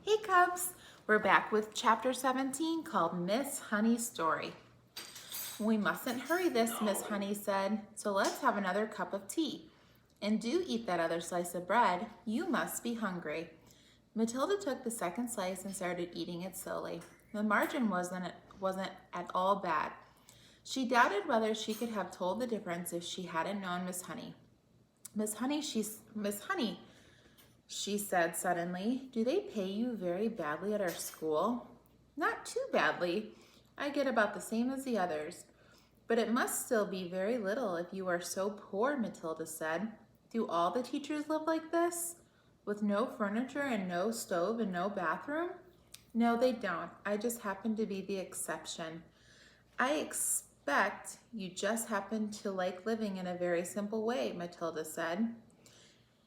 Hey Cubs! We're back with chapter 17 called Miss Honey's Story. We mustn't hurry this, Miss Honey said, so let's have another cup of tea. And do eat that other slice of bread. You must be hungry. Matilda took the second slice and started eating it slowly. The margin wasn't at all bad. She doubted whether she could have told the difference if she hadn't known Miss Honey. Miss Honey, she said suddenly, do they pay you very badly at our school? Not too badly. I get about the same as the others. But it must still be very little if you are so poor, Matilda said. Do all the teachers live like this? With no furniture and no stove and no bathroom? No, they don't. I just happen to be the exception. I expect you just happen to like living in a very simple way, Matilda said.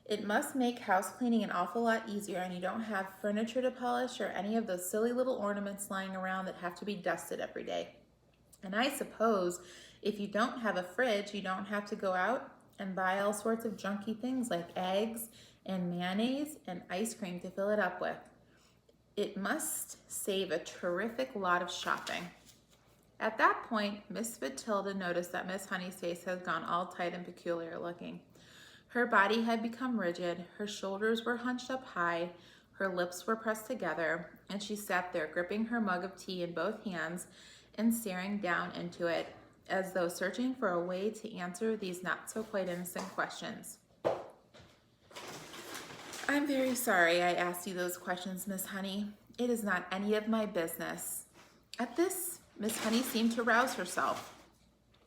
It must make house cleaning an awful lot easier, and you don't have furniture to polish or any of those silly little ornaments lying around that have to be dusted every day. And I suppose if you don't have a fridge, you don't have to go out and buy all sorts of junky things like eggs and mayonnaise and ice cream to fill it up with. It must save a terrific lot of shopping. At that point, Miss Matilda noticed that Miss Honey's face had gone all tight and peculiar looking. Her body had become rigid, her shoulders were hunched up high, her lips were pressed together, and she sat there gripping her mug of tea in both hands and staring down into it, as though searching for a way to answer these not so quite innocent questions. I'm very sorry I asked you those questions, Miss Honey. It is not any of my business. At this, Miss Honey seemed to rouse herself.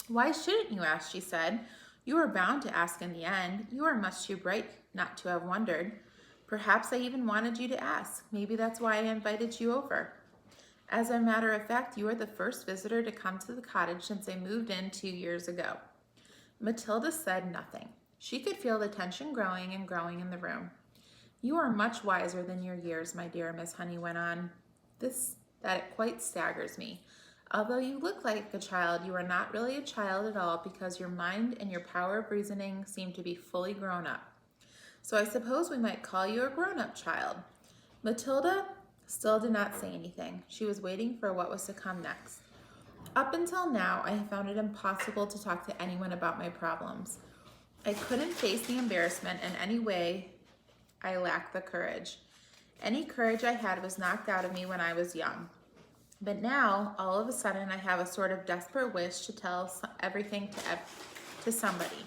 Why shouldn't you ask, she said. You are bound to ask in the end. You are much too bright not to have wondered. Perhaps I even wanted you to ask. Maybe that's why I invited you over. As a matter of fact, you are the first visitor to come to the cottage since I moved in 2 years ago. Matilda said nothing. She could feel the tension growing and growing in the room. You are much wiser than your years, my dear, Miss Honey went on. That it quite staggers me. Although you look like a child, you are not really a child at all because your mind and your power of reasoning seem to be fully grown up. So I suppose we might call you a grown-up child. Matilda still did not say anything. She was waiting for what was to come next. Up until now, I have found it impossible to talk to anyone about my problems. I couldn't face the embarrassment in any way. I lacked the courage. Any courage I had was knocked out of me when I was young. But now, all of a sudden, I have a sort of desperate wish to tell everything to somebody.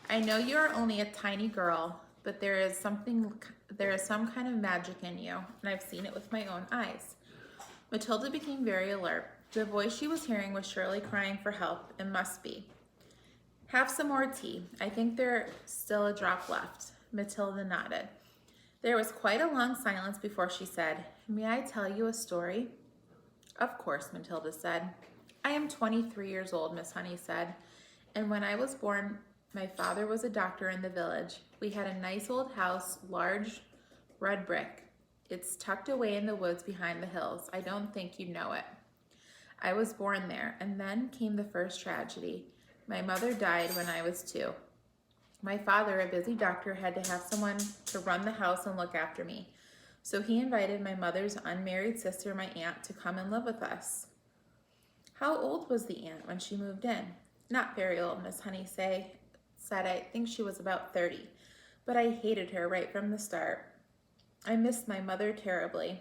I know you are only a tiny girl, but there is some kind of magic in you, and I've seen it with my own eyes. Matilda became very alert. The voice she was hearing was surely crying for help. It must be. Have some more tea. I think there's still a drop left. Matilda nodded. There was quite a long silence before she said, May I tell you a story? Of course, Matilda said. I am 23 years old, Miss Honey said, and when I was born, my father was a doctor in the village. We had a nice old house, large red brick. It's tucked away in the woods behind the hills. I don't think you know it. I was born there, and then came the first tragedy. My mother died when I was 2. My father, a busy doctor, had to have someone to run the house and look after me. So he invited my mother's unmarried sister, my aunt, to come and live with us. How old was the aunt when she moved in? Not very old, Miss Honey said. I think she was about 30, but I hated her right from the start. I missed my mother terribly.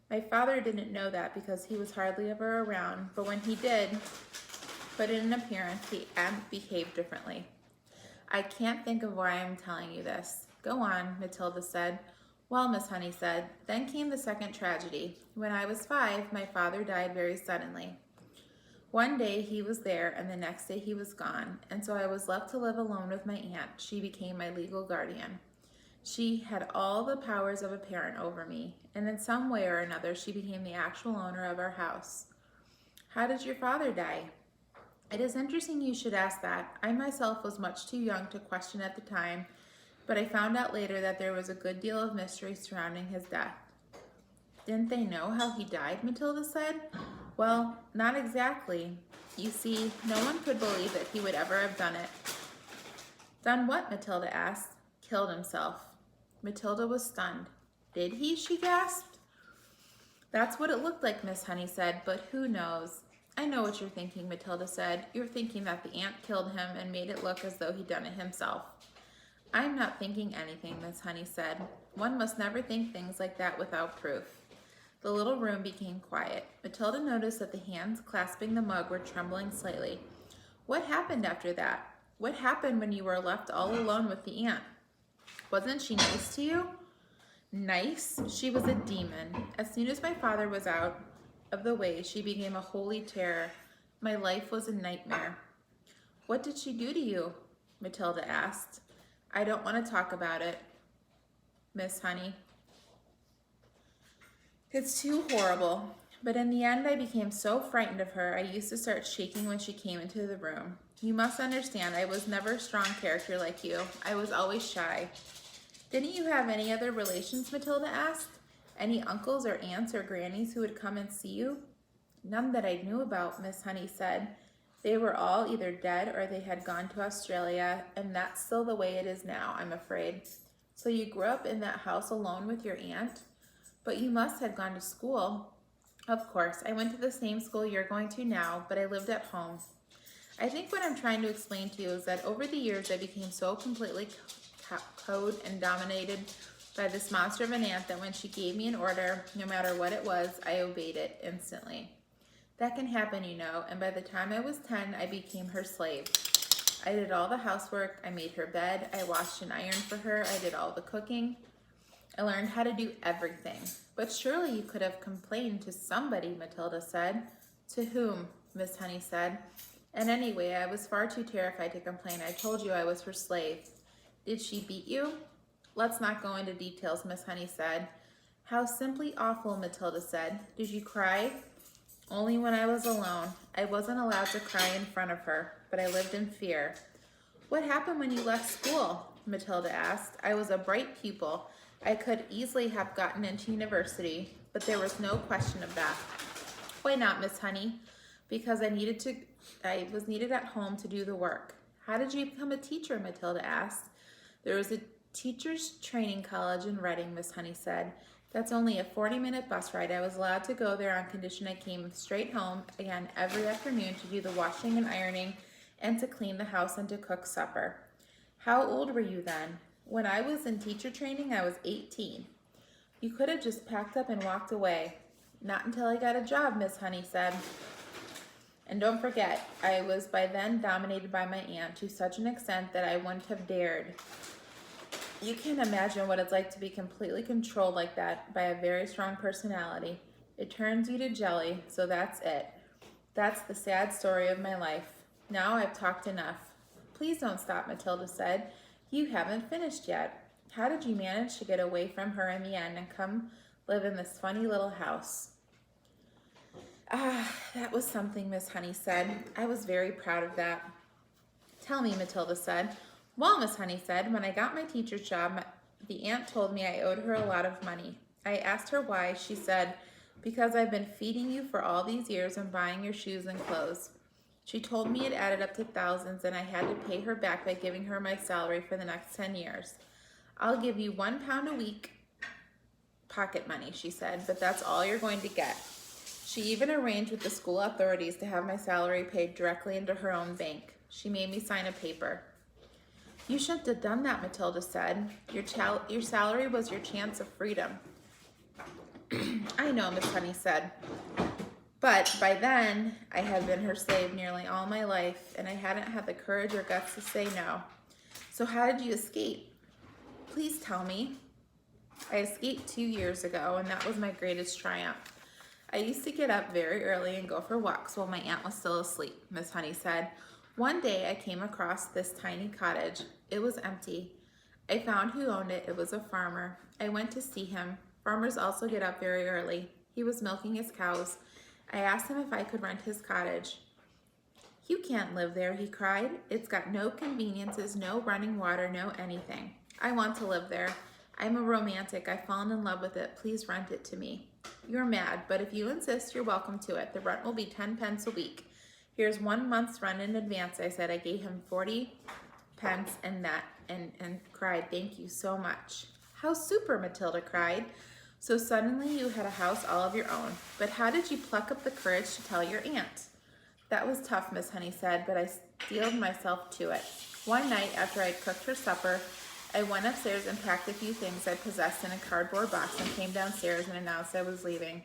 My father didn't know that because he was hardly ever around, but when he did put in an appearance, the aunt behaved differently. I can't think of why I'm telling you this. Go on, Matilda said. Well, Miss Honey said, then came the second tragedy. When I was 5, my father died very suddenly. One day he was there, and the next day he was gone, and so I was left to live alone with my aunt. She became my legal guardian. She had all the powers of a parent over me, and in some way or another she became the actual owner of our house. How did your father die? It is interesting you should ask that. I myself was much too young to question at the time, but I found out later that there was a good deal of mystery surrounding his death. Didn't they know how he died? Matilda said. Well, not exactly. You see, no one could believe that he would ever have done it. Done what? Matilda asked. Killed himself. Matilda was stunned. Did he? She gasped. That's what it looked like, Miss Honey said, but who knows? I know what you're thinking, Matilda said. You're thinking that the ant killed him and made it look as though he'd done it himself. I'm not thinking anything, Miss Honey said. One must never think things like that without proof. The little room became quiet. Matilda noticed that the hands clasping the mug were trembling slightly. What happened after that? What happened when you were left all alone with the ant? Wasn't she nice to you? Nice? She was a demon. As soon as my father was out of the way, she became a holy terror. My life was a nightmare. What did she do to you? Matilda asked. I don't want to talk about it, Miss Honey. It's too horrible. But in the end, I became so frightened of her, I used to start shaking when she came into the room. You must understand, I was never a strong character like you. I was always shy. Didn't you have any other relations, Matilda asked? Any uncles or aunts or grannies who would come and see you? None that I knew about, Miss Honey said. They were all either dead or they had gone to Australia, and that's still the way it is now, I'm afraid. So you grew up in that house alone with your aunt? But you must have gone to school. Of course, I went to the same school you're going to now, but I lived at home. I think what I'm trying to explain to you is that over the years I became so completely cowed and dominated by this monster of an aunt that when she gave me an order, no matter what it was, I obeyed it instantly. That can happen, you know, and by the time I was 10, I became her slave. I did all the housework, I made her bed, I washed and ironed for her, I did all the cooking. I learned how to do everything. But surely you could have complained to somebody, Matilda said. To whom? Miss Honey said. And anyway, I was far too terrified to complain. I told you I was her slave. Did she beat you? Let's not go into details, Miss Honey said. How simply awful, Matilda said. Did you cry? Only when I was alone. I wasn't allowed to cry in front of her, but I lived in fear. What happened when you left school? Matilda asked. I was a bright pupil. I could easily have gotten into university, but there was no question of that. Why not, Miss Honey? Because I was needed at home to do the work. How did you become a teacher? Matilda asked. There was a teacher's training college in Reading, Miss Honey said. That's only a 40-minute bus ride. I was allowed to go there on condition I came straight home again every afternoon to do the washing and ironing and to clean the house and to cook supper. How old were you then? When I was in teacher training, I was 18. You could have just packed up and walked away. Not until I got a job, Miss Honey said. And don't forget, I was by then dominated by my aunt to such an extent that I wouldn't have dared. You can't imagine what it's like to be completely controlled like that by a very strong personality. It turns you to jelly, so that's it. That's the sad story of my life. Now I've talked enough. Please don't stop, Matilda said. You haven't finished yet. How did you manage to get away from her in the end and come live in this funny little house? That was something, Miss Honey said. I was very proud of that. Tell me, Matilda said. Well, Miss Honey said, when I got my teacher's job, the aunt told me I owed her a lot of money. I asked her why. She said, because I've been feeding you for all these years and buying your shoes and clothes. She told me it added up to thousands and I had to pay her back by giving her my salary for the next 10 years. I'll give you £1 a week pocket money, she said, but that's all you're going to get. She even arranged with the school authorities to have my salary paid directly into her own bank. She made me sign a paper. You shouldn't have done that, Matilda said. Your salary was your chance of freedom. I know, Miss Honey said. But by then, I had been her slave nearly all my life, and I hadn't had the courage or guts to say no. So how did you escape? Please tell me. I escaped 2 years ago, and that was my greatest triumph. I used to get up very early and go for walks while my aunt was still asleep, Miss Honey said. One day, I came across this tiny cottage. It was empty. I found who owned it. It was a farmer. I went to see him. Farmers also get up very early. He was milking his cows. I asked him if I could rent his cottage. You can't live there, he cried. It's got no conveniences, no running water, no anything. I want to live there. I'm a romantic. I've fallen in love with it. Please rent it to me. You're mad, but if you insist, you're welcome to it. The rent will be 10 pence a week. Here's 1 month's rent in advance, I said. I gave him 40 pence and cried, thank you so much. How super, Matilda cried. So suddenly you had a house all of your own. But how did you pluck up the courage to tell your aunt? That was tough, Miss Honey said, but I steeled myself to it. One night, after I'd cooked her supper, I went upstairs and packed a few things I possessed in a cardboard box and came downstairs and announced I was leaving.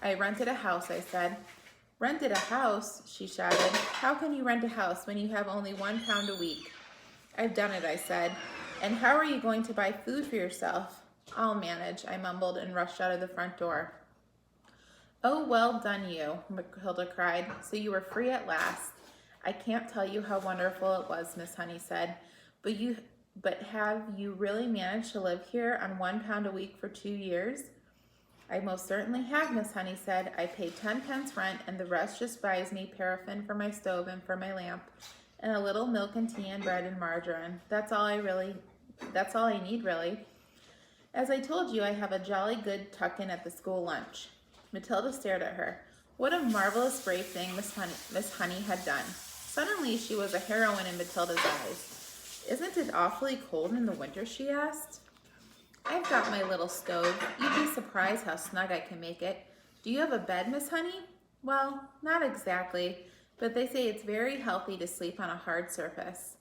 I rented a house, I said. Rented a house? She shouted. How can you rent a house when you have only £1 a week? I've done it, I said. And how are you going to buy food for yourself? I'll manage, I mumbled and rushed out of the front door. Oh, well done you, Matilda cried. So you were free at last. I can't tell you how wonderful it was, Miss Honey said. But have you really managed to live here on £1 a week for 2 years? I most certainly have, Miss Honey said. I pay 10 pence rent, and the rest just buys me paraffin for my stove and for my lamp, and a little milk and tea and bread and margarine. That's all I need, really. As I told you, I have a jolly good tuck-in at the school lunch. Matilda stared at her. What a marvelous, brave thing Miss Honey had done. Suddenly, she was a heroine in Matilda's eyes. Isn't it awfully cold in the winter? She asked. I've got my little stove. You'd be surprised how snug I can make it. Do you have a bed, Miss Honey? Well, not exactly, but they say it's very healthy to sleep on a hard surface.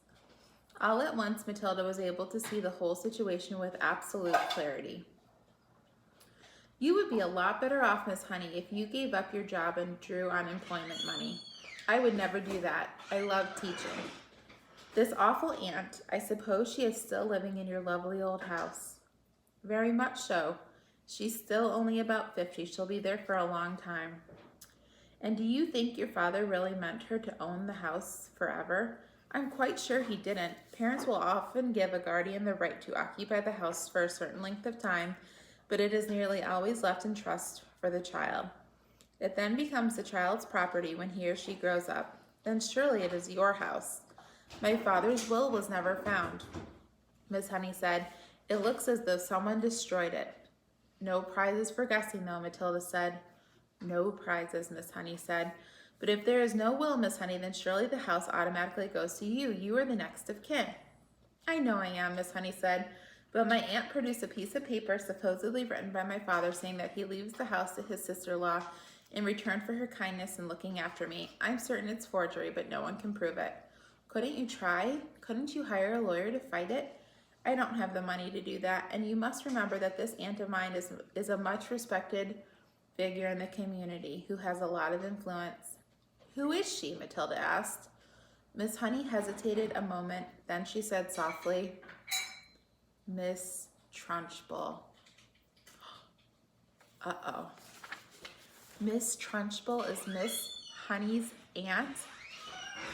All at once, Matilda was able to see the whole situation with absolute clarity. You would be a lot better off, Miss Honey, if you gave up your job and drew unemployment money. I would never do that. I love teaching. This awful aunt, I suppose she is still living in your lovely old house. Very much so. She's still only about 50. She'll be there for a long time. And do you think your father really meant her to own the house forever? I'm quite sure he didn't. Parents will often give a guardian the right to occupy the house for a certain length of time, but it is nearly always left in trust for the child. It then becomes the child's property when he or she grows up. Then surely it is your house. My father's will was never found, Miss Honey said. It looks as though someone destroyed it. No prizes for guessing, though, Matilda said. No prizes, Miss Honey said. But if there is no will, Miss Honey, then surely the house automatically goes to you. You are the next of kin. I know I am, Miss Honey said. But my aunt produced a piece of paper supposedly written by my father saying that he leaves the house to his sister-in-law in return for her kindness in looking after me. I'm certain it's forgery, but no one can prove it. Couldn't you try? Couldn't you hire a lawyer to fight it? I don't have the money to do that, and you must remember that this aunt of mine is a much respected figure in the community who has a lot of influence. Who is she? Matilda asked. Miss Honey hesitated a moment, then she said softly, Miss Trunchbull. Uh-oh. Miss Trunchbull is Miss Honey's aunt?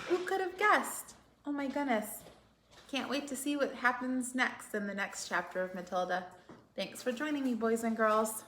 Who could have guessed? Oh my goodness. Can't wait to see what happens next in the next chapter of Matilda. Thanks for joining me, boys and girls.